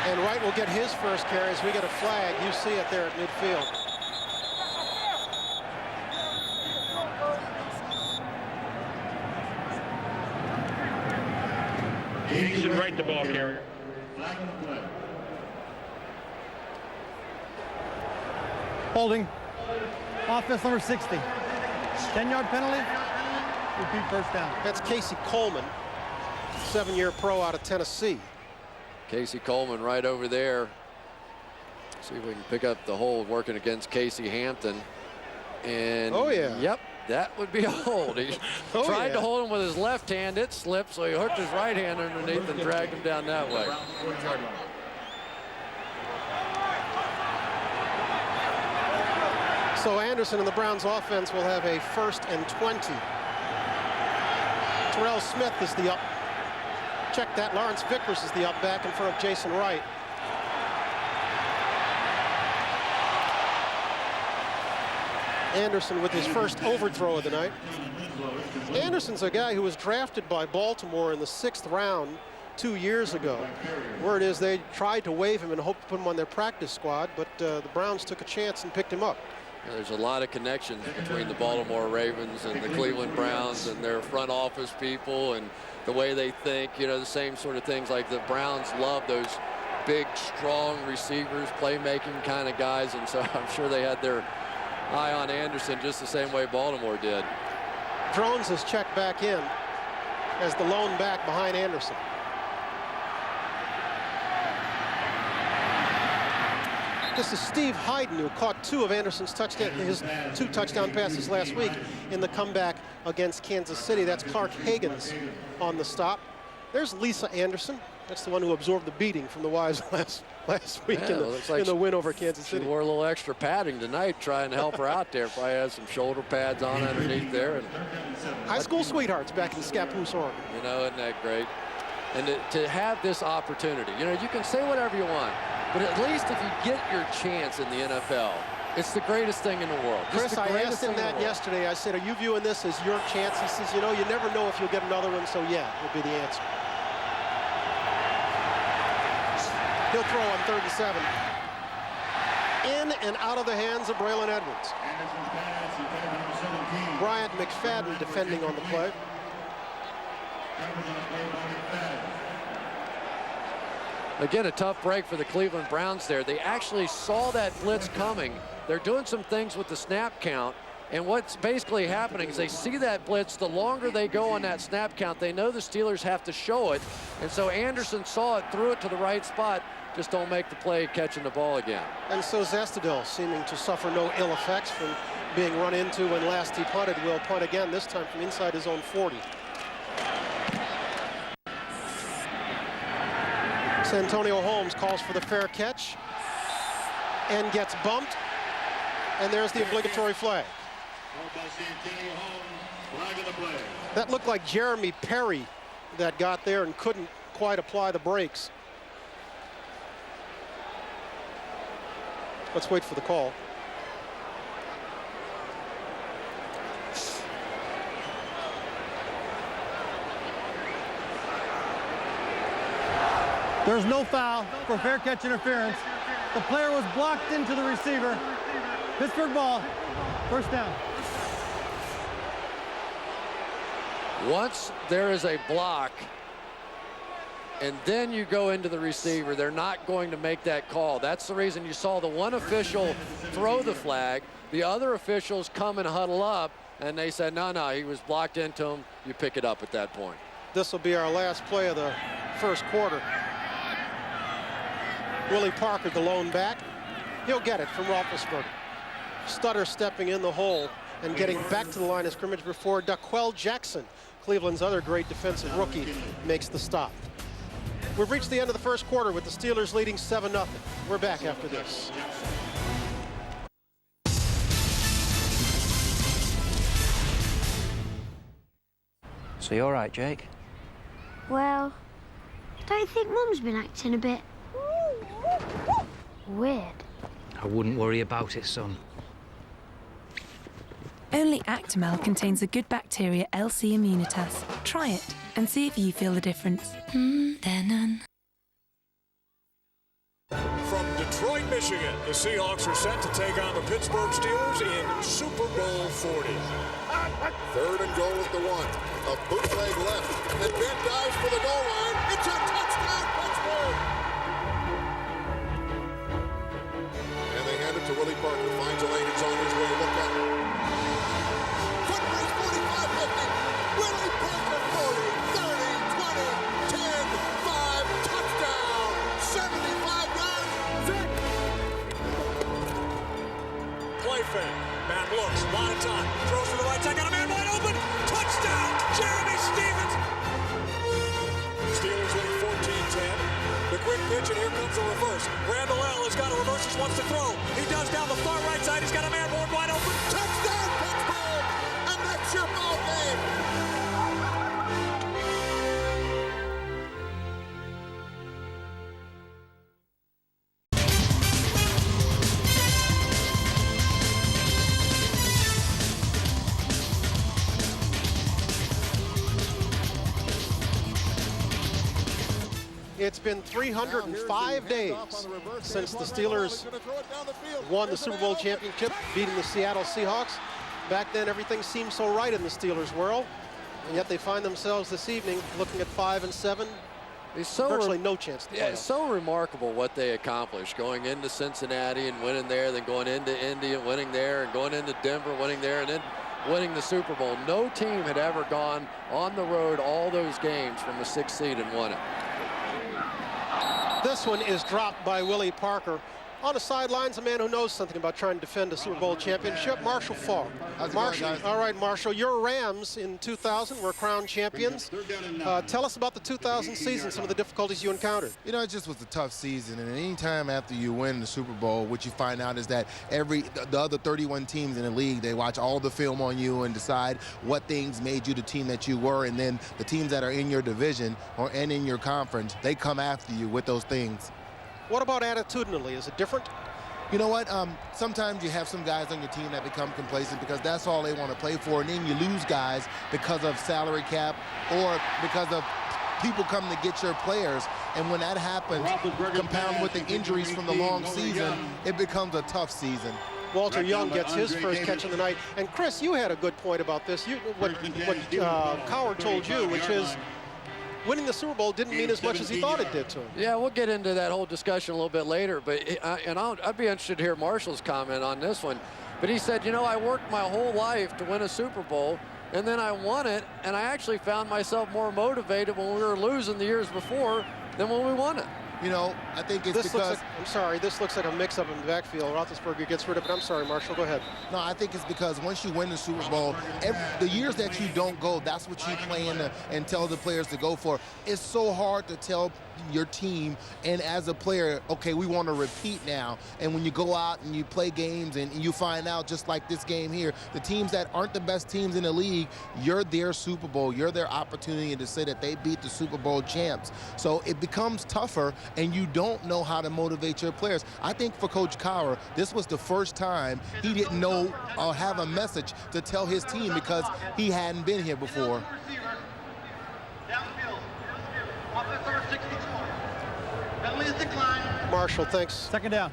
And Wright will get his first carry as we get a flag. You see it there at midfield. He should Wright the ball carrier. Holding. Offense number 60. 10-yard penalty. Repeat first down. That's Casey Coleman, 7-year pro out of Tennessee. Casey Coleman right over there. See if we can pick up the hold working against Casey Hampton. And oh yeah. Yep, that would be a hold. He tried to hold him with his left hand. It slipped, so he hooked his right hand underneath and dragged him down that way. So Anderson and the Browns offense will have a 1st and 20. Terrell Smith is the up. Check that. Lawrence Vickers is the up back in front of Jason Wright. Anderson with his first overthrow of the night. Anderson's a guy who was drafted by Baltimore in the 6th round 2 years ago. Word is they tried to waive him and hoped to put him on their practice squad, but the Browns took a chance and picked him up. Yeah, there's a lot of connections between the Baltimore Ravens and the Cleveland Browns and their front office people and the way they think, you know, the same sort of things. Like the Browns love those big, strong receivers, playmaking kind of guys, and so I'm sure they had their eye on Anderson just the same way Baltimore did. Drones has checked back in as the lone back behind Anderson. This is Steve Hyden, who caught 2 of Anderson's his 2 touchdown passes last week in the comeback against Kansas City. That's Clark Hagan's on the stop. There's Lisa Anderson. That's the one who absorbed the beating from the Wives last week in the win over Kansas City. She wore a little extra padding tonight trying to help her out there. Probably has some shoulder pads on underneath there. And high school sweethearts back in Scappoose, Oregon. You know, isn't that great? And to have this opportunity, you know, you can say whatever you want, but at least if you get your chance in the NFL, it's the greatest thing in the world. Chris, I asked him that yesterday. I said, are you viewing this as your chance? He says, you know, you never know if you'll get another one, so yeah, would be the answer. He'll throw on 3rd and 7. In and out of the hands of Braylon Edwards. Bryant McFadden defending on the play. Again, a tough break for the Cleveland Browns there. They actually saw that blitz coming. They're doing some things with the snap count. And what's basically happening is they see that blitz. The longer they go on that snap count, they know the Steelers have to show it. And so Anderson saw it, threw it to the right spot. Just don't make the play catching the ball again. And so Zestadil seeming to suffer no ill effects from being run into when last he punted. Will punt again, this time from inside his own 40. Santonio Holmes calls for the fair catch and gets bumped. And there's the obligatory flag. That looked like Jeremy Perry that got there and couldn't quite apply the brakes. Let's wait for the call. There's no foul for fair catch interference. The player was blocked into the receiver. Pittsburgh ball, first down. Once there is a block and then you go into the receiver, they're not going to make that call. That's the reason you saw the one official throw the flag. The other officials come and huddle up, and they said, no, he was blocked into him. You pick it up at that point. This will be our last play of the first quarter. Willie Parker, the lone back. He'll get it from Roethlisberger. Stutter stepping in the hole and getting back to the line of scrimmage before Daquell Jackson, Cleveland's other great defensive rookie, makes the stop. We've reached the end of the first quarter with the Steelers leading 7-0. We're back after this. So you all right, Jake? Well, I don't think Mum's been acting a bit weird. I wouldn't worry about it, son. Only Actimel contains the good bacteria L. C. immunitas. Try it and see if you feel the difference. Michigan. The Seahawks are set to take on the Pittsburgh Steelers in Super Bowl 40. 3rd and goal at the 1. A bootleg left, and Ben dives for the goal line. It's a touchdown, Pittsburgh! And they hand it to Willie Parker. Finds a lane. It's on his way. Look out. Foot race 45-50. Willie Parker 40, 30, 20, 10, 5, touchdown. 75 yards. Play fake. Matt looks. Lot of time. Throws to the right side. Got a man wide open. Touchdown. Jeremy Stevens. Steelers lead 14-10. The quick pitch, and here comes the reverse. Randall L. has got a reverse. He wants to throw. He does down the far right side. He's got a man wide open. Touchdown, Pittsburgh! And that's your ball game. It's been 305 days since the Steelers won the Super Bowl championship, beating the Seattle Seahawks. Back then, everything seemed so right in the Steelers' world, and yet they find themselves this evening looking at 5-7. It's so virtually no chance to play. Yeah, it's so remarkable what they accomplished, going into Cincinnati and winning there, then going into Indy and winning there, and going into Denver, winning there, and then winning the Super Bowl. No team had ever gone on the road all those games from a 6th seed and won it. This one is dropped by Willie Parker. On the sidelines, a man who knows something about trying to defend a Super Bowl championship, Marshall Falk. Marshall, all right, Marshall, your Rams in 2000 were crowned champions. Tell us about the 2000 season, some of the difficulties you encountered. You know, it just was a tough season, and any time after you win the Super Bowl, what you find out is that the other 31 teams in the league, they watch all the film on you and decide what things made you the team that you were, and then the teams that are in your division and in your conference, they come after you with those things. What about attitudinally? Is it different? You know what? Sometimes you have some guys on your team that become complacent because that's all they want to play for, and then you lose guys because of salary cap or because of people coming to get your players. And when that happens, compounded with the injuries from the long season, it becomes a tough season. Walter Young gets his first catch of the night. And Chris, you had a good point about this. What Cowher told you, which is winning the Super Bowl didn't mean as much as he thought it did to him. Yeah, we'll get into that whole discussion a little bit later, but I'd be interested to hear Marshall's comment on this one. But he said, you know, I worked my whole life to win a Super Bowl, and then I won it, and I actually found myself more motivated when we were losing the years before than when we won it. You know, I think it's because... I'm sorry, this looks like a mix-up in the backfield. Roethlisberger gets rid of it. I'm sorry, Marshall, go ahead. No, I think it's because once you win the Super Bowl, the years that you don't go, that's what you plan and tell the players to go for. It's so hard to tell your team and as a player, okay, we want to repeat now. And when you go out and you play games and you find out, just like this game here, the teams that aren't the best teams in the league, you're their Super Bowl. You're their opportunity to say that they beat the Super Bowl champs. So it becomes tougher, and you don't know how to motivate your players. I think for Coach Cowher, this was the first time he didn't know or have a message to tell his team because he hadn't been here before. Marshall, thanks. Second down.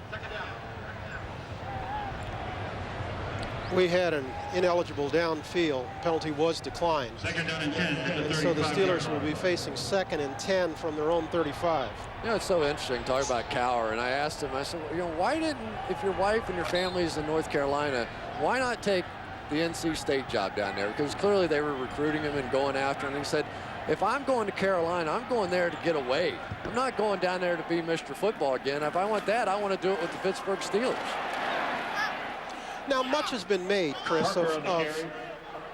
We had an ineligible downfield. Penalty was declined. And so the Steelers will be facing 2nd and 10 from their own 35. You know, it's so interesting talking about Cowher, and I asked him, I said, well, you know, why didn't, if your wife and your family is in North Carolina, why not take the NC State job down there? Because clearly they were recruiting him and going after him. And he said, if I'm going to Carolina, I'm going there to get away. I'm not going down there to be Mr. Football again. If I want that, I want to do it with the Pittsburgh Steelers. Now, much has been made, Chris, of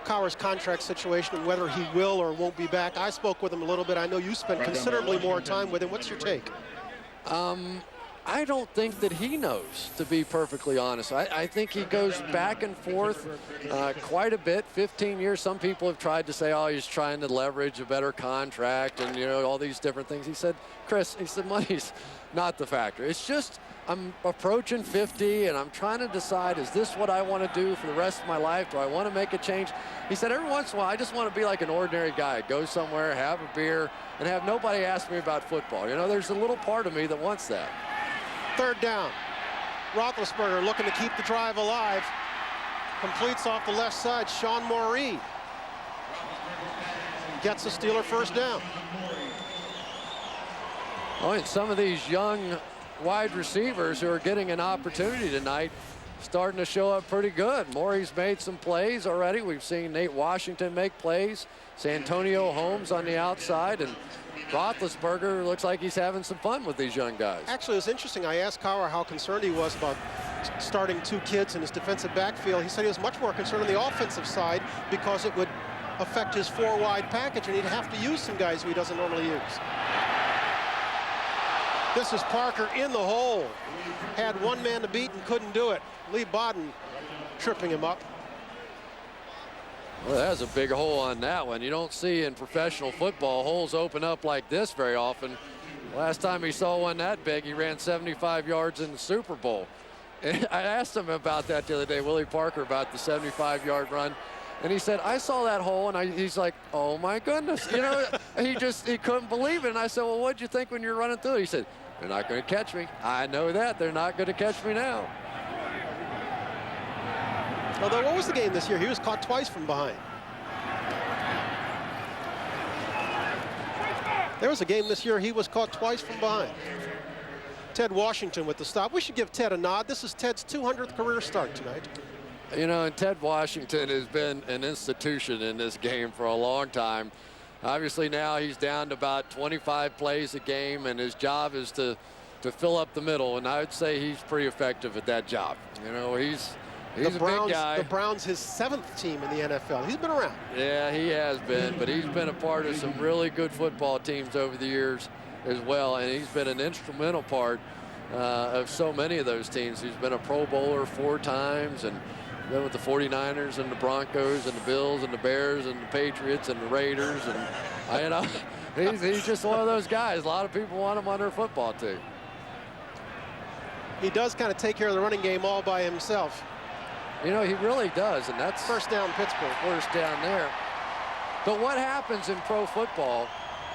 Cowher's contract situation and whether he will or won't be back. I spoke with him a little bit. I know you spent considerably more time with him. What's your take? I don't think that he knows, to be perfectly honest. I think he goes back and forth quite a bit. 15 years, some people have tried to say, oh, he's trying to leverage a better contract and, you know, all these different things. He said, Chris, he said, money's not the factor. It's just I'm approaching 50 and I'm trying to decide, is this what I want to do for the rest of my life? Do I want to make a change? He said, every once in a while, I just want to be like an ordinary guy. Go somewhere, have a beer, and have nobody ask me about football. You know, there's a little part of me that wants that. 3rd down. Roethlisberger looking to keep the drive alive. Completes off the left side. Sean Moreeeee gets the Steeler first down. Oh, and some of these young wide receivers who are getting an opportunity tonight starting to show up pretty good. Moreeee's made some plays already. We've seen Nate Washington make plays. Santonio Holmes on the outside, and Roethlisberger looks like he's having some fun with these young guys. Actually, it's interesting. I asked Cowher how concerned he was about starting two kids in his defensive backfield. He said he was much more concerned on the offensive side because it would affect his four-wide package, and he'd have to use some guys who he doesn't normally use. This is Parker in the hole. Had one man to beat and couldn't do it. Lee Bodden tripping him up. Well, that's a big hole on that one. You don't see in professional football holes open up like this very often. Last time he saw one that big, he ran 75 yards in the Super Bowl. And I asked him about that the other day, Willie Parker, about the 75-yard run. And he said, I saw that hole, and he's like, oh, my goodness. You know, he couldn't believe it. And I said, well, what'd you think when you're running through it? He said, they're not going to catch me. I know that. They're not going to catch me now. Although, what was the game this year? He was caught twice from behind. There was a game this year he was caught twice from behind. Ted Washington with the stop. We should give Ted a nod. This is Ted's 200th career start tonight. You know, and Ted Washington has been an institution in this game for a long time. Obviously now he's down to about 25 plays a game, and his job is to fill up the middle, and I would say he's pretty effective at that job. You know, he's a big guy. The Browns, his 7th team in the NFL. He's been around. Yeah, he has been, but he's been a part of some really good football teams over the years as well, and he's been an instrumental part of so many of those teams. He's been a Pro Bowler 4 times, and been with the 49ers and the Broncos and the Bills and the Bears and the Patriots and the Raiders, and you know, he's just one of those guys. A lot of people want him on their football team. He does kind of take care of the running game all by himself. You know, he really does, and that's first down Pittsburgh. First down there. But what happens in pro football,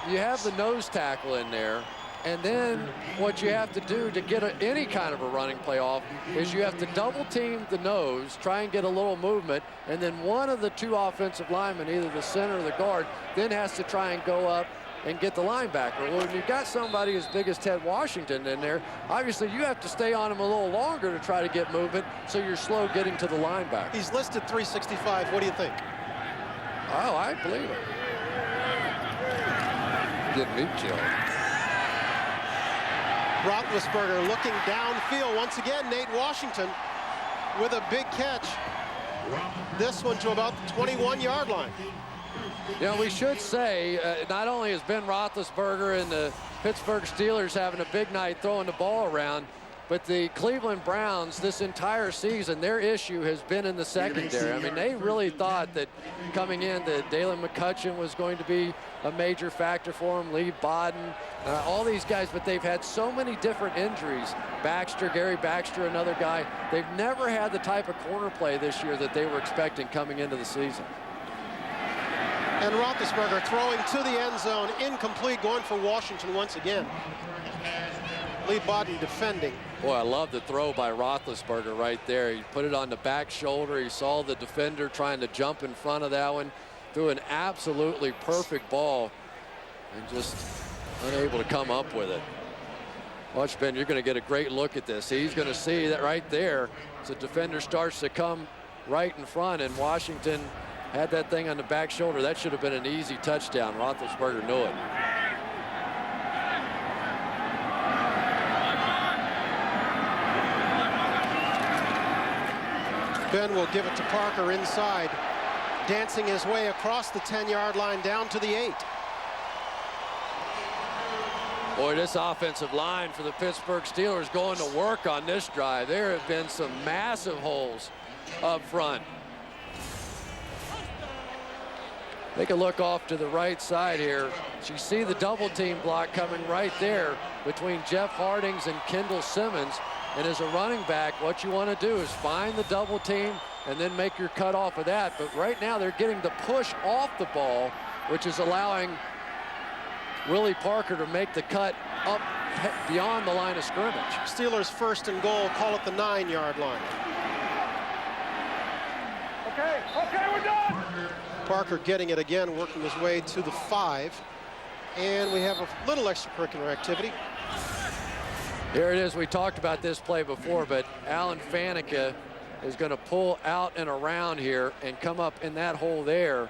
you have the nose tackle in there, and then what you have to do to get any kind of a running play off is you have to double team the nose, try and get a little movement, and then one of the two offensive linemen, either the center or the guard, then has to try and go up and get the linebacker. Well, when you've got somebody as big as Ted Washington in there, obviously you have to stay on him a little longer to try to get movement, so you're slow getting to the linebacker. He's listed 365. What do you think? Oh, I believe it. Getting me killed. Roethlisberger looking downfield once again. Nate Washington with a big catch. This one to about the 21-yard line. You know, we should say not only has Ben Roethlisberger and the Pittsburgh Steelers having a big night throwing the ball around, but the Cleveland Browns this entire season, their issue has been in the secondary. I mean, they really thought that coming in that Dalen McCutcheon was going to be a major factor for them, Lee Bodden, all these guys, but they've had so many different injuries. Baxter, Gary Baxter, another guy. They've never had the type of corner play this year that they were expecting coming into the season. And Roethlisberger throwing to the end zone, incomplete, going for Washington once again. Lee Bodden defending. Boy, I love the throw by Roethlisberger right there. He put it on the back shoulder. He saw the defender trying to jump in front of that one. Threw an absolutely perfect ball and just unable to come up with it. Watch, Ben, you're going to get a great look at this. He's going to see that right there. As the defender starts to come right in front, and Washington had that thing on the back shoulder. That should have been an easy touchdown. Roethlisberger knew it. Ben will give it to Parker inside, dancing his way across the 10-yard line down to the 8. Boy, this offensive line for the Pittsburgh Steelers going to work on this drive. There have been some massive holes up front. Take a look off to the right side here. You see the double team block coming right there between Jeff Hardings and Kendall Simmons. And as a running back, what you want to do is find the double team and then make your cut off of that. But right now they're getting the push off the ball, which is allowing Willie Parker to make the cut up beyond the line of scrimmage. Steelers 1st and goal, call it the 9-yard line. Okay, we're done. Parker getting it again, working his way to the 5. And we have a little extracurricular activity. Here it is. We talked about this play before, but Alan Faneca is going to pull out and around here and come up in that hole there.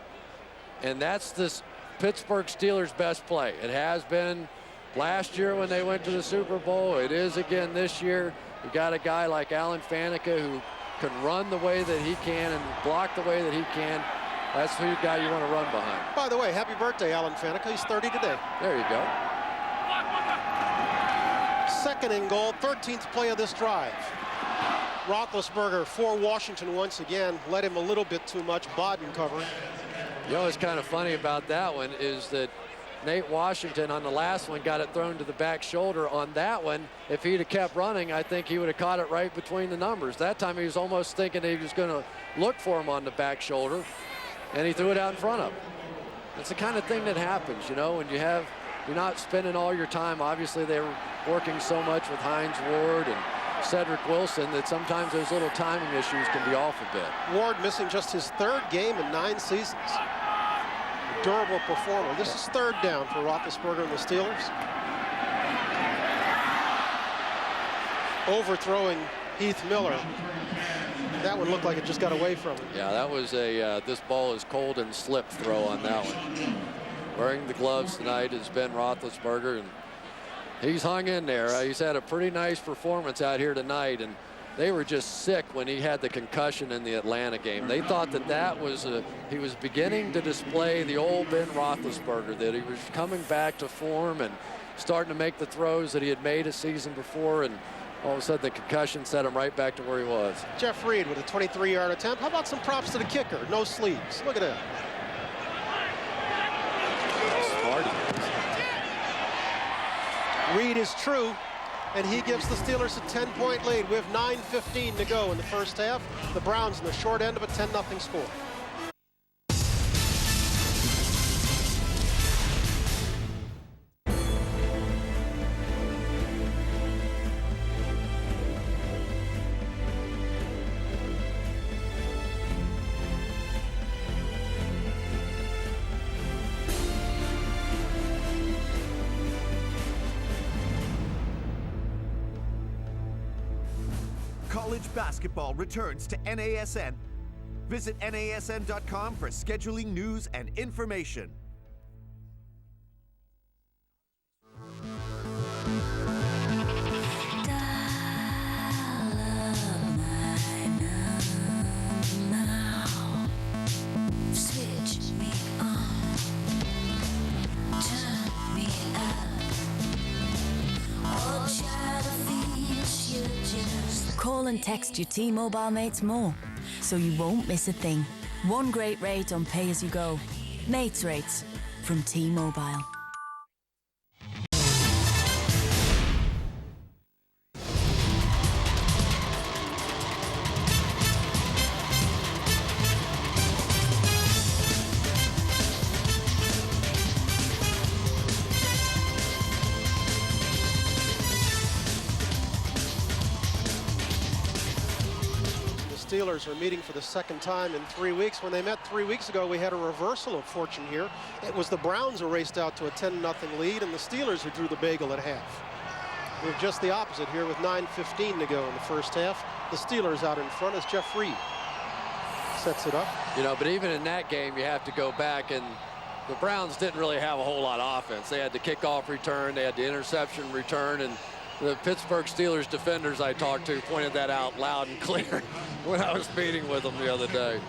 And that's this Pittsburgh Steelers' best play. It has been last year when they went to the Super Bowl. It is again this year. You got a guy like Alan Faneca who can run the way that he can and block the way that he can. That's the guy you want to run behind. By the way, happy birthday, Alan Faneca. He's 30 today. There you go. 2nd and goal, 13th play of this drive. Roethlisberger for Washington once again. Led him a little bit too much. Bodden covering. You know what's kind of funny about that one is that Nate Washington on the last one got it thrown to the back shoulder. On that one, if he'd have kept running, I think he would have caught it right between the numbers. That time he was almost thinking he was going to look for him on the back shoulder, and he threw it out in front of him. It's the kind of thing that happens, you know, when you're not spending all your time. Obviously, they were working so much with Hines Ward and Cedric Wilson that sometimes those little timing issues can be off a bit. Ward missing just his 3rd game in 9 seasons. Durable performer. This is 3rd down for Roethlisberger and the Steelers. Overthrowing Heath Miller. That one looked like it just got away from him. Yeah, that was a this ball is cold and slip throw on that one. Wearing the gloves tonight is Ben Roethlisberger, and he's hung in there. He's had a pretty nice performance out here tonight, and they were just sick when he had the concussion in the Atlanta game. They thought that was he was beginning to display the old Ben Roethlisberger, that he was coming back to form and starting to make the throws that he had made a season before, and all of a sudden the concussion set him right back to where he was. Jeff Reed with a 23-yard attempt. How about some props to the kicker? No sleeves. Look at that. Reed is true, and he gives the Steelers a 10-point lead. We have 9:15 to go in the first half. The Browns in the short end of a 10-0 score. College basketball returns to NASN. Visit NASN.com for scheduling news and information. Call and text your T-Mobile mates more, so you won't miss a thing. One great rate on pay-as-you-go. Mates rates from T-Mobile. Steelers are meeting for the 2nd time in 3 weeks. When they met 3 weeks ago, we had a reversal of fortune here. It was the Browns who raced out to a 10-0 lead, and the Steelers who drew the bagel at half. We have just the opposite here with 9:15 to go in the first half. The Steelers out in front as Jeff Reed sets it up. You know, but even in that game, you have to go back, and the Browns didn't really have a whole lot of offense. They had the kickoff return, they had the interception return, and the Pittsburgh Steelers defenders I talked to pointed that out loud and clear when I was meeting with them the other day.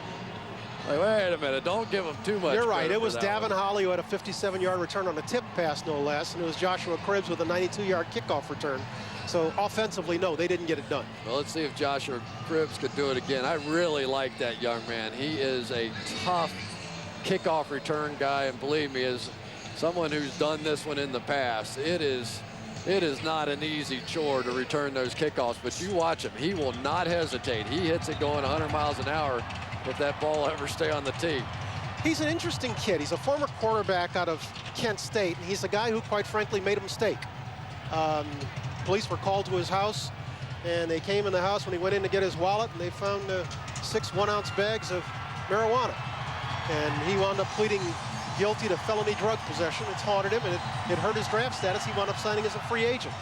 Like, wait a minute, don't give them too much. You're right, it was Davin Holly who had a 57-yard return on a tip pass, no less, and it was Joshua Cribbs with a 92-yard kickoff return. So offensively, no, they didn't get it done. Well, let's see if Joshua Cribbs could do it again. I really like that young man. He is a tough kickoff return guy, and believe me, as someone who's done this one in the past, it is not an easy chore to return those kickoffs, but you watch him. He will not hesitate. He hits it going 100 miles an hour if that ball ever stay on the tee. He's an interesting kid. He's a former quarterback out of Kent State, and he's a guy who, quite frankly, made a mistake. Police were called to his house, and they came in the house when he went in to get his wallet, and they found 6 1-ounce bags of marijuana. And he wound up pleading guilty to felony drug possession. It's haunted him, and it hurt his draft status. He wound up signing as a free agent.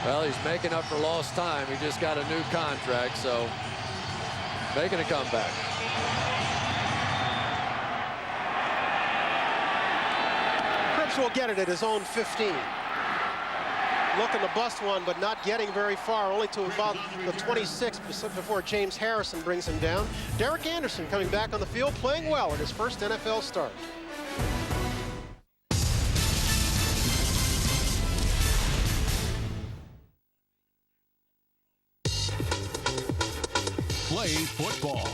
Well, he's making up for lost time. He just got a new contract, so making a comeback. Cripps will get it at his own 15. Looking to bust one, but not getting very far, only to about the 26 before James Harrison brings him down. Derek Anderson coming back on the field, playing well in his first NFL start. Play football.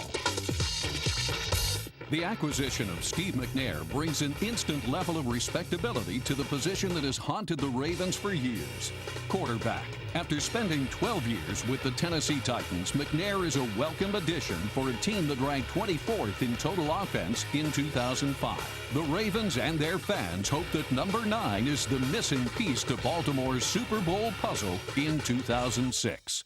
The acquisition of Steve McNair brings an instant level of respectability to the position that has haunted the Ravens for years. Quarterback. After spending 12 years with the Tennessee Titans, McNair is a welcome addition for a team that ranked 24th in total offense in 2005. The Ravens and their fans hope that number 9 is the missing piece to Baltimore's Super Bowl puzzle in 2006.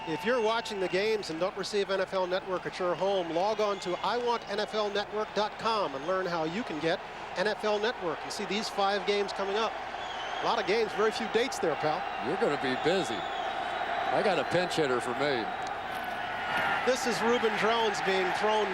If you're watching the games and don't receive NFL Network at your home, log on to iwantnflnetwork.com and learn how you can get NFL Network and see these 5 games coming up. A lot of games, very few dates there, pal. You're going to be busy. I got a pinch hitter for me. This is Reuben Drones being thrown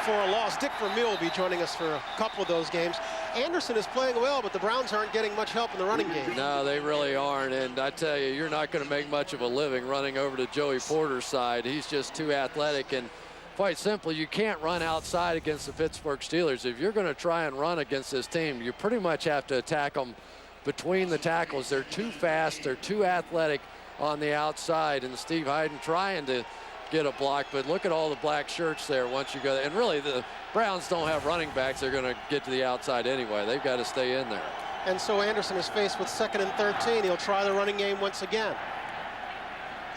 for a loss. Dick Vermeil will be joining us for a couple of those games. Anderson is playing well, but the Browns aren't getting much help in the running game. No, they really aren't. And I tell you, you're not going to make much of a living running over to Joey Porter's side. He's just too athletic. And quite simply, you can't run outside against the Pittsburgh Steelers. If you're going to try and run against this team, you pretty much have to attack them between the tackles. They're too fast. They're too athletic on the outside. And Steve Hayden trying to get a block, but look at all the black shirts there once you go there. And really, the Browns don't have running backs. They're going to get to the outside anyway. They've got to stay in there. And so Anderson is faced with 2nd and 13. He'll try the running game once again.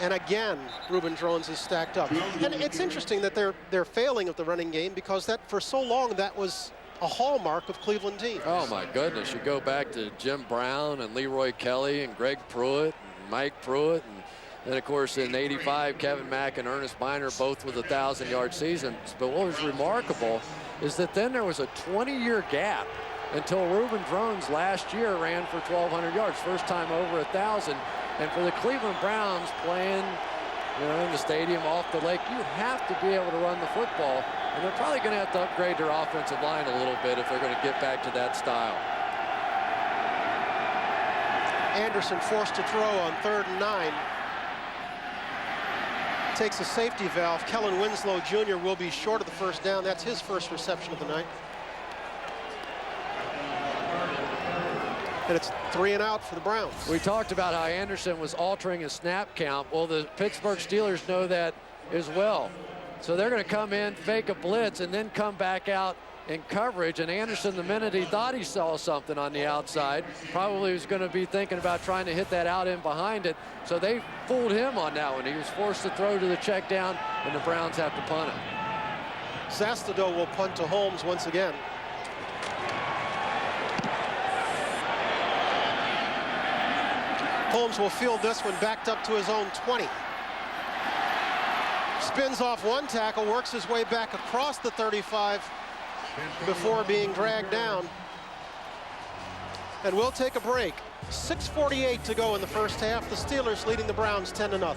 And again, Reuben Drones is stacked up. And it's interesting that they're failing at the running game, because that for so long that was a hallmark of Cleveland teams. Oh my goodness, you go back to Jim Brown and Leroy Kelly and Greg Pruitt and Mike Pruitt, and then, of course, in '85, Kevin Mack and Ernest Biner, both with 1,000-yard seasons. But what was remarkable is that then there was a 20-year gap until Reuben Drones last year ran for 1,200 yards, first time over 1,000. And for the Cleveland Browns playing, in the stadium off the lake, you have to be able to run the football. And they're probably going to have to upgrade their offensive line a little bit if they're going to get back to that style. Anderson forced to throw on 3rd and 9. Takes a safety valve. Kellen Winslow Jr. will be short of the first down. That's his first reception of the night. And it's 3 and out for the Browns. We talked about how Anderson was altering his snap count. Well, the Pittsburgh Steelers know that as well. So they're going to come in, fake a blitz, and then come back out in coverage. And Anderson, the minute he thought he saw something on the outside, probably was going to be thinking about trying to hit that out in behind it. So they fooled him on that one. He was forced to throw to the check down, and the Browns have to punt it. Sastado will punt to Holmes once again. Holmes will field this one backed up to his own 20. Spins off one tackle, works his way back across the 35 before being dragged down. And we'll take a break. 6:48 to go in the first half. The Steelers leading the Browns 10-0.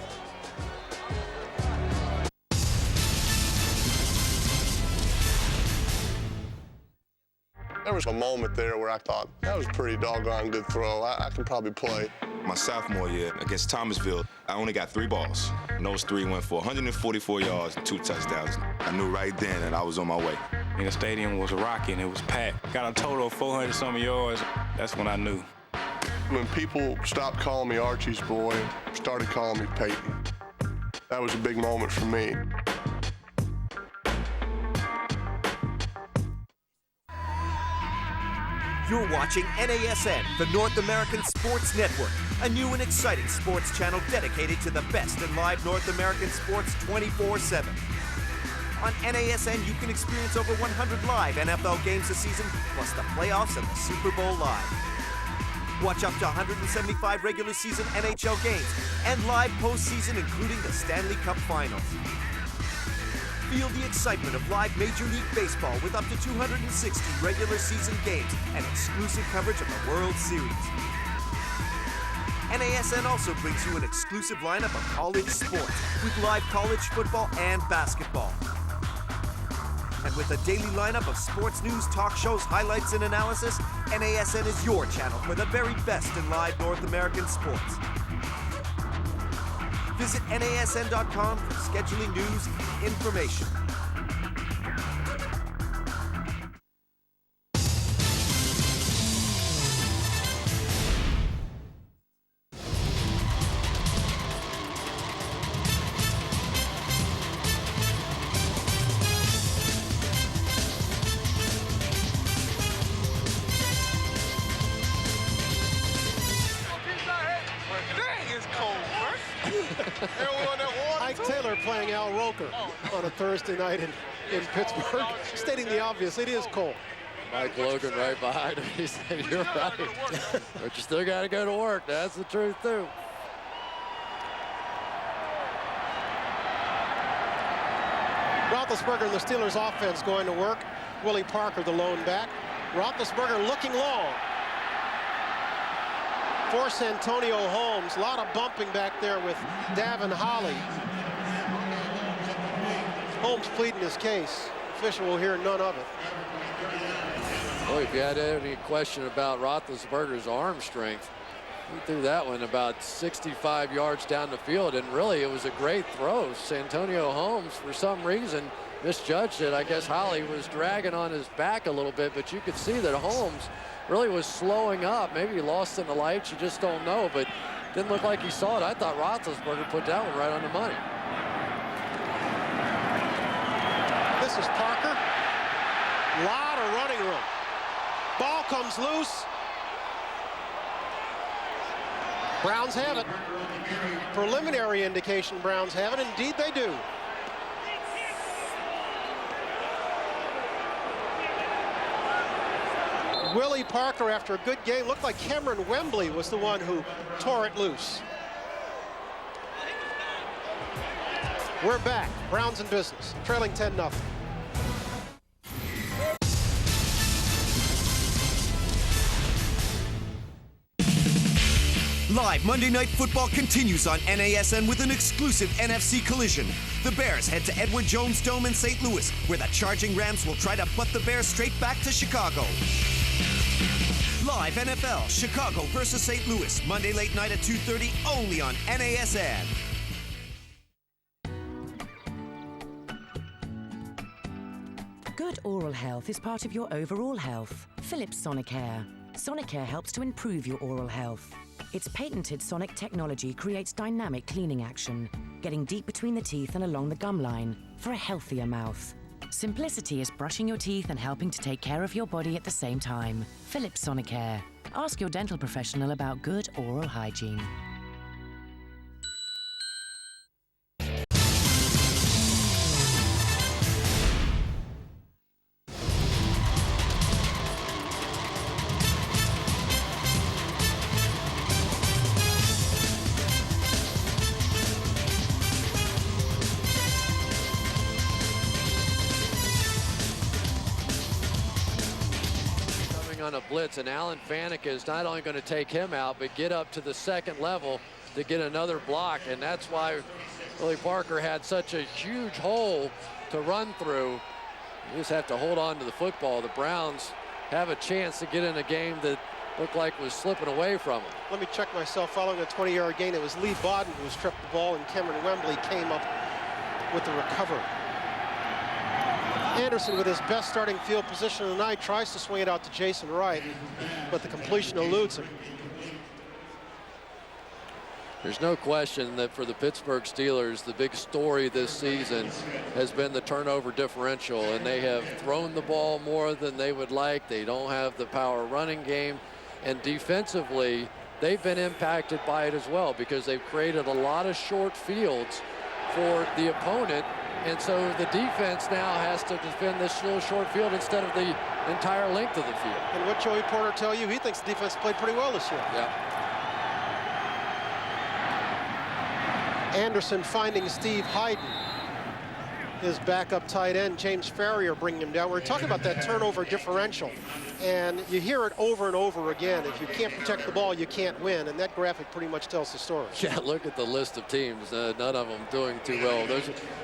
There was a moment there where I thought, that was a pretty doggone good throw. I can probably play. My sophomore year against Thomasville, I only got 3 balls. And those 3 went for 144 yards and 2 touchdowns. I knew right then that I was on my way. And the stadium was rocking, it was packed. Got a total of 400-some yards. That's when I knew. When people stopped calling me Archie's boy, started calling me Peyton, that was a big moment for me. You're watching NASN, the North American Sports Network, a new and exciting sports channel dedicated to the best in live North American sports 24/7. On NASN, you can experience over 100 live NFL games this season, plus the playoffs and the Super Bowl live. Watch up to 175 regular season NHL games and live postseason, including the Stanley Cup Finals. Feel the excitement of live Major League Baseball with up to 260 regular season games and exclusive coverage of the World Series. NASN also brings you an exclusive lineup of college sports with live college football and basketball. And with a daily lineup of sports news, talk shows, highlights, and analysis, NASN is your channel for the very best in live North American sports. Visit NASN.com for scheduling news and information. Ike Taylor playing Al Roker on a Thursday night in Pittsburgh, stating the obvious, it is cold. Mike Logan right behind him. He said, you're right. But you still got to go to work. That's the truth, too. Roethlisberger and the Steelers offense going to work. Willie Parker, the lone back. Roethlisberger looking long. Force Antonio Holmes. A lot of bumping back there with Davin Holly. Holmes pleading his case. Official will hear none of it. Boy, if you had any question about Roethlisberger's arm strength, he threw that one about 65 yards down the field, and really it was a great throw. Santonio Holmes, for some reason, misjudged it. I guess Holly was dragging on his back a little bit, but you could see that Holmes really was slowing up. Maybe he lost in the lights, you just don't know, but didn't look like he saw it. I thought Roethlisberger put that one right on the money. This is Parker. Lot of running room. Ball comes loose. Browns have it. Preliminary indication Browns have it. Indeed they do. Willie Parker, after a good game, looked like Cameron Wembley was the one who tore it loose. We're back. Browns in business, trailing 10-0. Live Monday Night Football continues on NASN with an exclusive NFC collision. The Bears head to Edward Jones Dome in St. Louis, where the Charging Rams will try to butt the Bears straight back to Chicago. Live NFL, Chicago versus St. Louis, Monday late night at 2:30, only on NASN. Good oral health is part of your overall health. Philips Sonicare. Sonicare helps to improve your oral health. Its patented sonic technology creates dynamic cleaning action, getting deep between the teeth and along the gum line for a healthier mouth. Simplicity is brushing your teeth and helping to take care of your body at the same time. Philips Sonicare. Ask your dental professional about good oral hygiene. On a blitz, and Alan Faneca is not only going to take him out, but get up to the second level to get another block, and that's why Willie Parker had such a huge hole to run through. You just have to hold on to the football. The Browns have a chance to get in a game that looked like was slipping away from them. Let me check myself. Following a 20-yard gain, it was Lee Bodden who stripped the ball, and Cameron Wembley came up with the recovery. Anderson, with his best starting field position of the night, tries to swing it out to Jason Wright, but the completion eludes him. There's no question that for the Pittsburgh Steelers, the big story this season has been the turnover differential, and they have thrown the ball more than they would like. They don't have the power running game, and defensively, they've been impacted by it as well because they've created a lot of short fields for the opponent, and so the defense now has to defend this little short field instead of the entire length of the field. And what Joey Porter tell you, he thinks the defense played pretty well this year. Yeah. Anderson finding Steve Hayden, his backup tight end. James Farrier bringing him down. We're talking about that turnover differential, and you hear it over and over again. If you can't protect the ball, you can't win, and that graphic pretty much tells the story. Yeah, look at the list of teams. None of them doing too well.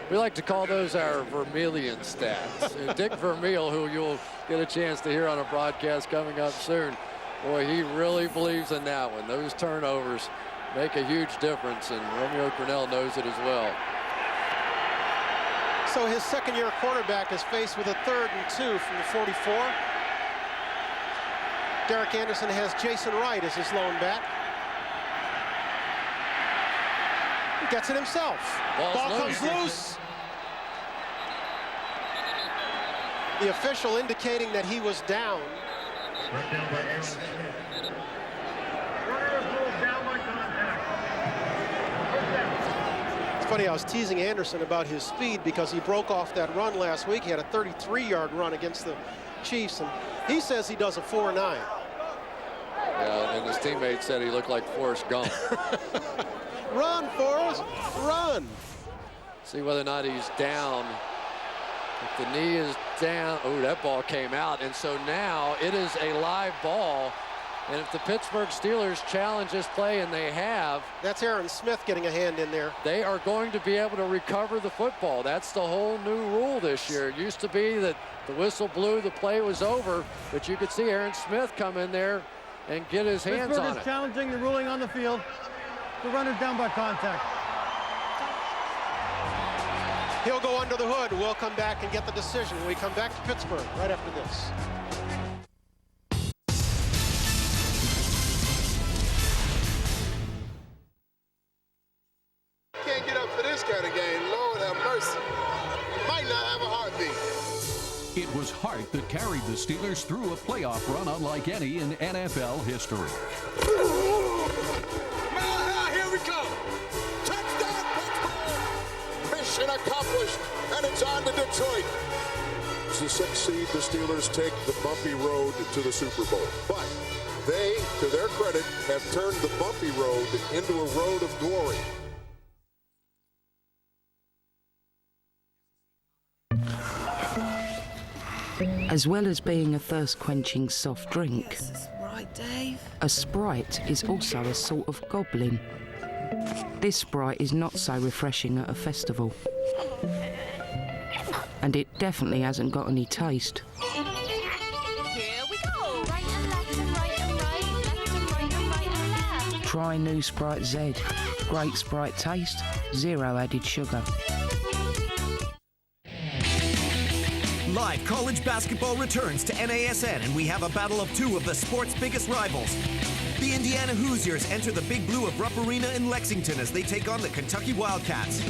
We like to call those our Vermillion stats. Dick Vermeil, who you'll get a chance to hear on a broadcast coming up soon, boy, he really believes in that one. Those turnovers make a huge difference, and Romeo Crennel knows it as well. So his second-year quarterback is faced with a 3rd and 2 from the 44. Derek Anderson has Jason Wright as his lone back. He gets it himself. Ball comes loose. The official indicating that he was down. Funny, I was teasing Anderson about his speed because he broke off that run last week. He had a 33-yard run against the Chiefs, and he says he does a 4.9. Yeah, and his teammate said he looked like Forrest Gump. Run, Forrest, run. See whether or not he's down. If the knee is down, oh, that ball came out, and so now it is a live ball. And if the Pittsburgh Steelers challenge this play, and they have. That's Aaron Smith getting a hand in there. They are going to be able to recover the football. That's the whole new rule this year. It used to be that the whistle blew, the play was over, but you could see Aaron Smith come in there and get his hands on it. Pittsburgh is challenging the ruling on the field. The runner's down by contact. He'll go under the hood. We'll come back and get the decision when we come back to Pittsburgh right after this. Can't get up for this kind of game. Lord have mercy. Might not have a heartbeat. It was Hart that carried the Steelers through a playoff run unlike any in NFL history. Here we go. Touchdown, Pittsburgh. Mission accomplished, and it's on to Detroit. As the 6th seed, the Steelers take the bumpy road to the Super Bowl. But they, to their credit, have turned the bumpy road into a road of glory. As well as being a thirst-quenching soft drink, Yes, right, Dave. a Sprite is also a sort of goblin. This Sprite is not so refreshing at a festival. And it definitely hasn't got any taste. Here we go. Right and left and right and right. Left and right and right and left. Try new Sprite Z. Great Sprite taste, 0 added sugar. Live college basketball returns to NASN, and we have a battle of 2 of the sport's biggest rivals. The Indiana Hoosiers enter the Big Blue of Rupp Arena in Lexington as they take on the Kentucky Wildcats.